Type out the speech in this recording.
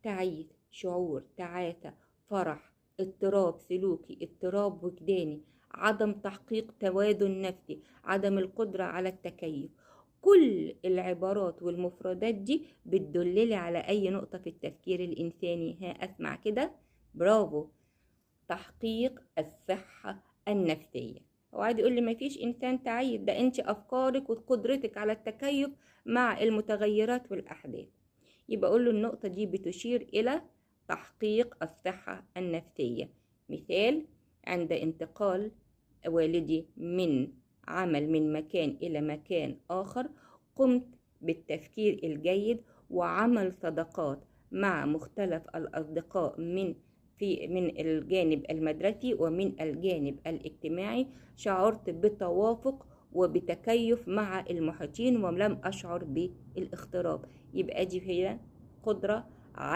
تعيس، شعور، تعاسة، فرح، اضطراب سلوكي، اضطراب وجداني، عدم تحقيق توازن نفسي، عدم القدرة على التكيف. كل العبارات والمفردات دي بتدللي على أي نقطة في التفكير الإنساني. ها أسمع كده، برافو، تحقيق الصحة النفسية. وقعد يقول لي مفيش إنسان تعيس، ده أنت أفكارك وقدرتك على التكيف مع المتغيرات والأحداث. يبقى أقول له النقطة دي بتشير إلى تحقيق الصحة النفسية. مثال: عند انتقال والدي من عمل من مكان إلى مكان آخر، قمت بالتفكير الجيد وعمل صداقات مع مختلف الأصدقاء من الجانب المدرسي ومن الجانب الاجتماعي. شعرت بتوافق وبتكيف مع المحيطين ولم أشعر بالاغتراب. يبقى دي هي قدرة